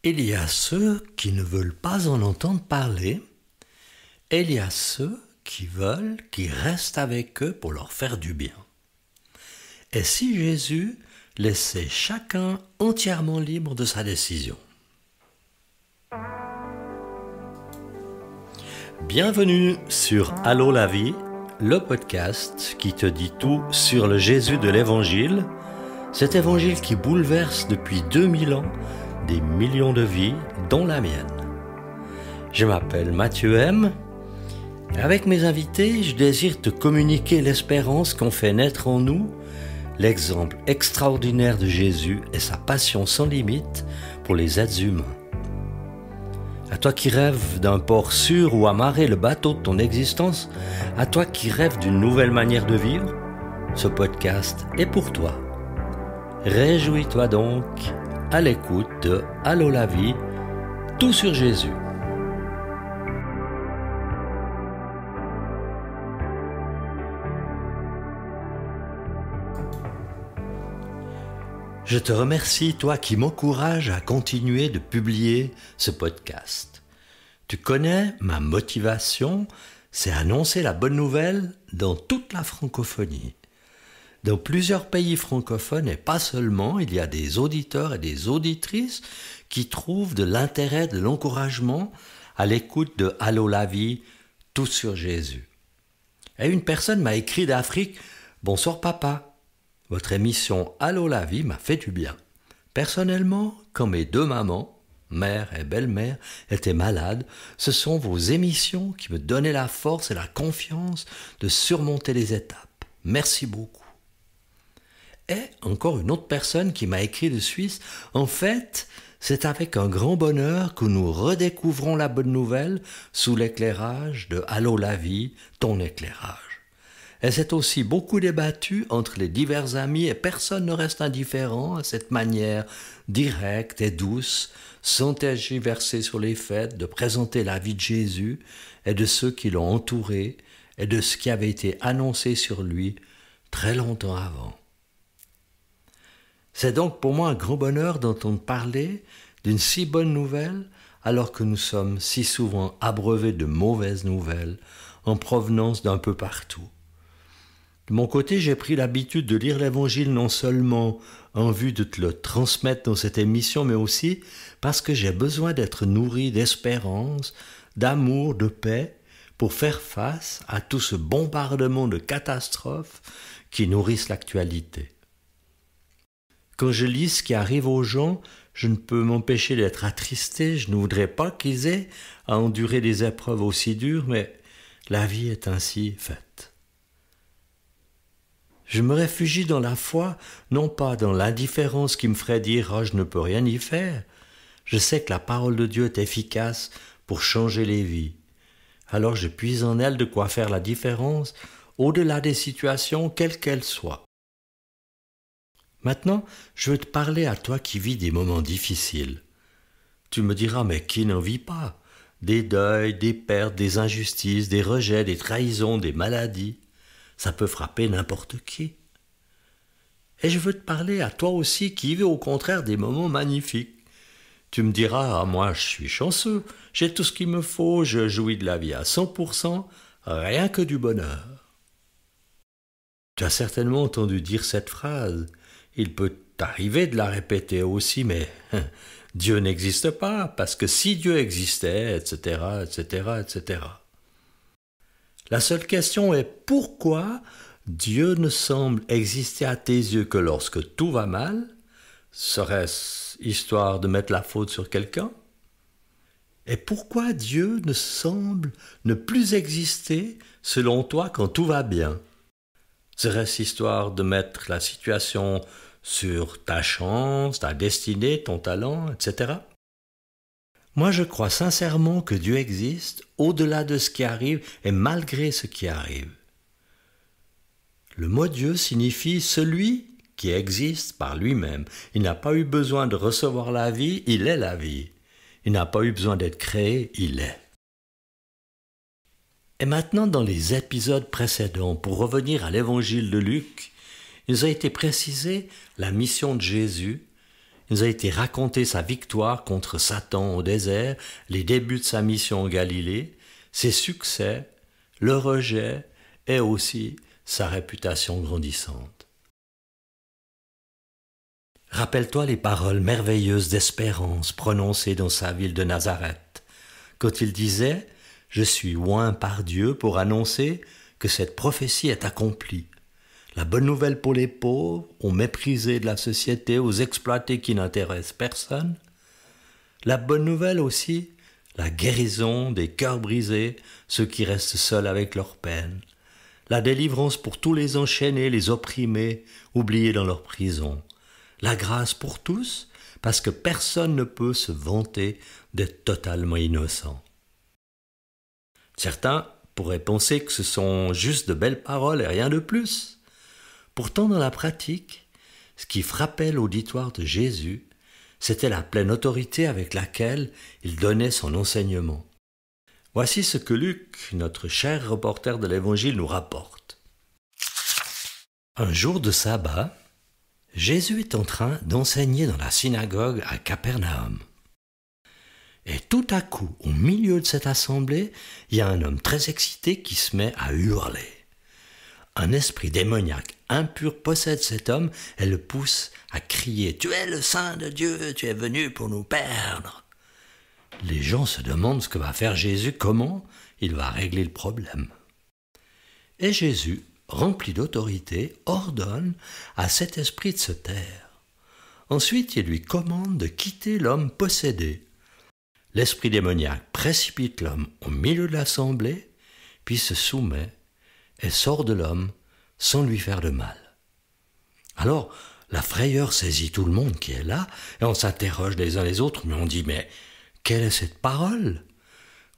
Il y a ceux qui ne veulent pas en entendre parler, et il y a ceux qui veulent qu'ils restent avec eux pour leur faire du bien. Et si Jésus laissait chacun entièrement libre de sa décision? Bienvenue sur Allô la vie, le podcast qui te dit tout sur le Jésus de l'Évangile, cet Évangile qui bouleverse depuis 2000 ans des millions de vies, dont la mienne. Je m'appelle Mathieu M. Et avec mes invités, je désire te communiquer l'espérance qu'ont fait naître en nous l'exemple extraordinaire de Jésus et sa passion sans limite pour les êtres humains. À toi qui rêves d'un port sûr où amarrer le bateau de ton existence, à toi qui rêves d'une nouvelle manière de vivre, ce podcast est pour toi. Réjouis-toi donc à l'écoute de Allô la vie, tout sur Jésus. Je te remercie, toi qui m'encourages à continuer de publier ce podcast. Tu connais ma motivation, c'est annoncer la bonne nouvelle dans toute la francophonie. Dans plusieurs pays francophones et pas seulement, il y a des auditeurs et des auditrices qui trouvent de l'intérêt, de l'encouragement à l'écoute de Allô la vie, tout sur Jésus. Et une personne m'a écrit d'Afrique: « Bonsoir papa, votre émission Allô la vie m'a fait du bien. Personnellement, quand mes deux mamans, mère et belle-mère, étaient malades, ce sont vos émissions qui me donnaient la force et la confiance de surmonter les étapes. Merci beaucoup. » Et encore une autre personne qui m'a écrit de Suisse: « En fait, c'est avec un grand bonheur que nous redécouvrons la bonne nouvelle sous l'éclairage de Allô la vie, ton éclairage. » Et c'est aussi beaucoup débattu entre les divers amis et personne ne reste indifférent à cette manière directe et douce, sans tergiverser sur les faits, de présenter la vie de Jésus et de ceux qui l'ont entouré et de ce qui avait été annoncé sur lui très longtemps avant. C'est donc pour moi un grand bonheur d'entendre parler d'une si bonne nouvelle alors que nous sommes si souvent abreuvés de mauvaises nouvelles en provenance d'un peu partout. De mon côté, j'ai pris l'habitude de lire l'Évangile non seulement en vue de te le transmettre dans cette émission, mais aussi parce que j'ai besoin d'être nourri d'espérance, d'amour, de paix, pour faire face à tout ce bombardement de catastrophes qui nourrissent l'actualité. Quand je lis ce qui arrive aux gens, je ne peux m'empêcher d'être attristé. Je ne voudrais pas qu'ils aient à endurer des épreuves aussi dures, mais la vie est ainsi faite. Je me réfugie dans la foi, non pas dans l'indifférence qui me ferait dire « Ah, je ne peux rien y faire ». Je sais que la parole de Dieu est efficace pour changer les vies. Alors je puise en elle de quoi faire la différence au-delà des situations, quelles qu'elles soient. Maintenant, je veux te parler à toi qui vis des moments difficiles. Tu me diras, mais qui n'en vit pas? Des deuils, des pertes, des injustices, des rejets, des trahisons, des maladies. Ça peut frapper n'importe qui. Et je veux te parler à toi aussi qui vit au contraire des moments magnifiques. Tu me diras, moi je suis chanceux, j'ai tout ce qu'il me faut, je jouis de la vie à 100%, rien que du bonheur. Tu as certainement entendu dire cette phrase. Il peut t'arriver de la répéter aussi, mais Dieu n'existe pas, parce que si Dieu existait, etc., etc., etc. La seule question est pourquoi Dieu ne semble exister à tes yeux que lorsque tout va mal? Serait-ce histoire de mettre la faute sur quelqu'un? Et pourquoi Dieu ne semble ne plus exister selon toi quand tout va bien? Serait-ce histoire de mettre la situation sur ta chance, ta destinée, ton talent, etc. Moi, je crois sincèrement que Dieu existe au-delà de ce qui arrive et malgré ce qui arrive. Le mot Dieu signifie celui qui existe par lui-même. Il n'a pas eu besoin de recevoir la vie, il est la vie. Il n'a pas eu besoin d'être créé, il est. Et maintenant, dans les épisodes précédents, pour revenir à l'évangile de Luc, il nous a été précisé la mission de Jésus il nous a été raconté sa victoire contre Satan au désert, les débuts de sa mission en Galilée, ses succès, le rejet et aussi sa réputation grandissante. Rappelle-toi les paroles merveilleuses d'espérance prononcées dans sa ville de Nazareth, quand il disait « Je suis oint par Dieu pour annoncer que cette prophétie est accomplie. La bonne nouvelle pour les pauvres, aux méprisés de la société, aux exploités qui n'intéressent personne. La bonne nouvelle aussi, la guérison des cœurs brisés, ceux qui restent seuls avec leur peine. La délivrance pour tous les enchaînés, les opprimés, oubliés dans leur prison. La grâce pour tous, parce que personne ne peut se vanter d'être totalement innocent. » Certains pourraient penser que ce sont juste de belles paroles et rien de plus. Pourtant, dans la pratique, ce qui frappait l'auditoire de Jésus, c'était la pleine autorité avec laquelle il donnait son enseignement. Voici ce que Luc, notre cher reporter de l'Évangile, nous rapporte. Un jour de sabbat, Jésus est en train d'enseigner dans la synagogue à Capernaum. Et tout à coup, au milieu de cette assemblée, il y a un homme très excité qui se met à hurler. Un esprit démoniaque impur possède cet homme et le pousse à crier « Tu es le Saint de Dieu, tu es venu pour nous perdre !» Les gens se demandent ce que va faire Jésus, comment il va régler le problème. Et Jésus, rempli d'autorité, ordonne à cet esprit de se taire. Ensuite, il lui commande de quitter l'homme possédé. L'esprit démoniaque précipite l'homme au milieu de l'assemblée, puis se soumet et sort de l'homme sans lui faire de mal. Alors, la frayeur saisit tout le monde qui est là, et on s'interroge les uns les autres, mais on dit « Mais quelle est cette parole ?»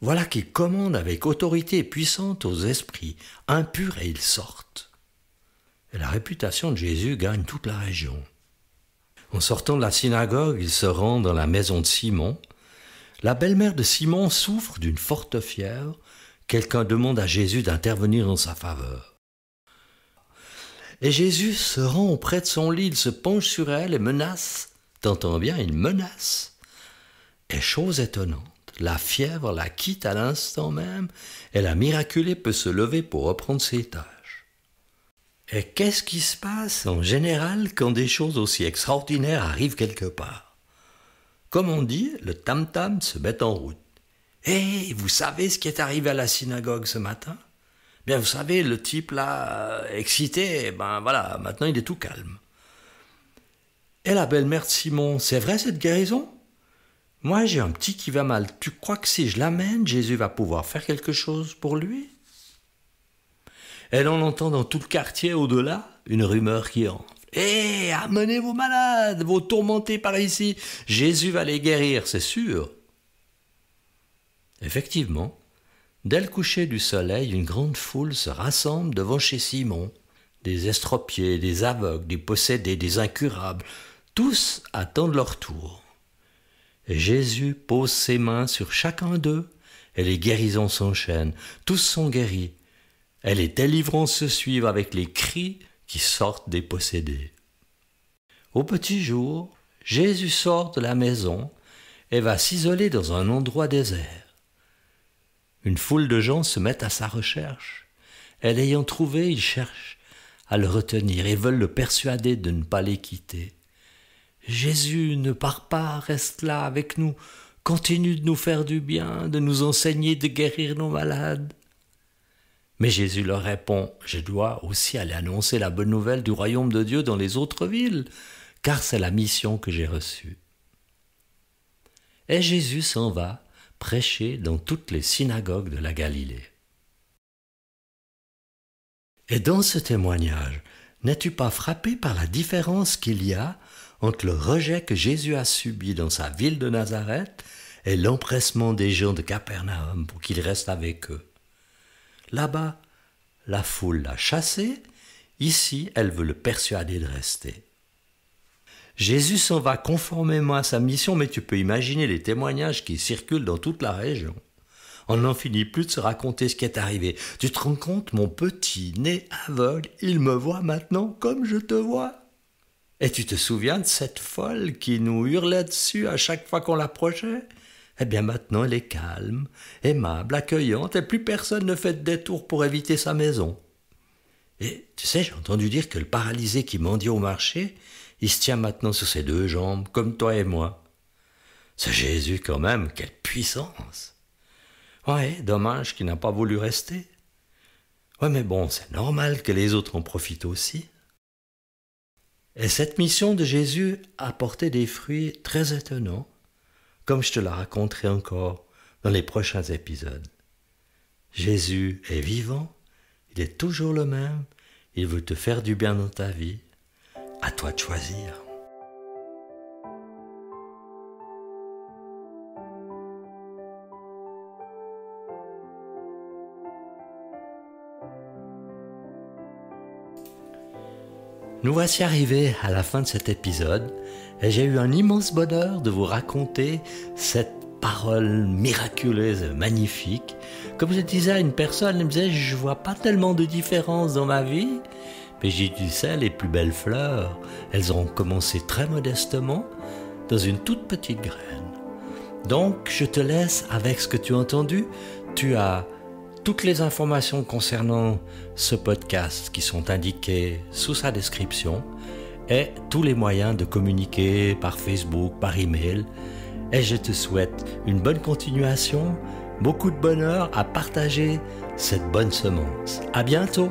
Voilà qu'il commande avec autorité puissante aux esprits impurs et ils sortent. Et la réputation de Jésus gagne toute la région. En sortant de la synagogue, il se rend dans la maison de Simon. La belle-mère de Simon souffre d'une forte fièvre. Quelqu'un demande à Jésus d'intervenir en sa faveur. Et Jésus se rend auprès de son lit, il se penche sur elle et menace. T'entends bien, il menace. Et chose étonnante, la fièvre la quitte à l'instant même et la miraculée peut se lever pour reprendre ses tâches. Et qu'est-ce qui se passe en général quand des choses aussi extraordinaires arrivent quelque part? Comme on dit, le tam-tam se met en route. Et vous savez ce qui est arrivé à la synagogue ce matin? Bien, vous savez, le type là, excité, ben voilà, maintenant il est tout calme. Et la belle-mère de Simon, c'est vrai cette guérison? Moi j'ai un petit qui va mal, tu crois que si je l'amène, Jésus va pouvoir faire quelque chose pour lui? Et l'on entend dans tout le quartier au-delà une rumeur qui enfle. Hé, amenez vos malades, vos tourmentés par ici, Jésus va les guérir, c'est sûr. Effectivement, dès le coucher du soleil, une grande foule se rassemble devant chez Simon. Des estropiés, des aveugles, des possédés, des incurables, tous attendent leur tour. Et Jésus pose ses mains sur chacun d'eux, et les guérisons s'enchaînent. Tous sont guéris, et les délivrances se suivent avec les cris qui sortent des possédés. Au petit jour, Jésus sort de la maison et va s'isoler dans un endroit désert. Une foule de gens se mettent à sa recherche. Et l'ayant trouvé, ils cherchent à le retenir et veulent le persuader de ne pas les quitter. Jésus, ne pars pas, reste là avec nous, continue de nous faire du bien, de nous enseigner, de guérir nos malades. Mais Jésus leur répond, je dois aussi aller annoncer la bonne nouvelle du royaume de Dieu dans les autres villes, car c'est la mission que j'ai reçue. Et Jésus s'en va prêcher dans toutes les synagogues de la Galilée. Et dans ce témoignage, n'es-tu pas frappé par la différence qu'il y a entre le rejet que Jésus a subi dans sa ville de Nazareth et l'empressement des gens de Capernaum pour qu'il reste avec eux? Là-bas, la foule l'a chassé, ici, elle veut le persuader de rester. Jésus s'en va conformément à sa mission, mais tu peux imaginer les témoignages qui circulent dans toute la région. On n'en finit plus de se raconter ce qui est arrivé. Tu te rends compte, mon petit né aveugle, il me voit maintenant comme je te vois. Et tu te souviens de cette folle qui nous hurlait dessus à chaque fois qu'on l'approchait? Eh bien maintenant elle est calme, aimable, accueillante, et plus personne ne fait de détour pour éviter sa maison. Et tu sais, j'ai entendu dire que le paralysé qui mendiait au marché, il se tient maintenant sur ses 2 jambes, comme toi et moi. C'est Jésus quand même, quelle puissance! Ouais, dommage qu'il n'a pas voulu rester. Ouais, mais bon, c'est normal que les autres en profitent aussi. Et cette mission de Jésus a porté des fruits très étonnants, comme je te la raconterai encore dans les prochains épisodes. Jésus est vivant, il est toujours le même, il veut te faire du bien dans ta vie. À toi de choisir. Nous voici arrivés à la fin de cet épisode et j'ai eu un immense bonheur de vous raconter cette parole miraculeuse et magnifique. Comme je disais à une personne, elle me disait « Je vois pas tellement de différence dans ma vie ». Mais j'ai dit « Tu sais, les plus belles fleurs, elles ont commencé très modestement dans une toute petite graine. » Donc je te laisse avec ce que tu as entendu. Tu as toutes les informations concernant ce podcast qui sont indiquées sous sa description et tous les moyens de communiquer par Facebook, par email. Et je te souhaite une bonne continuation, beaucoup de bonheur à partager cette bonne semence. À bientôt!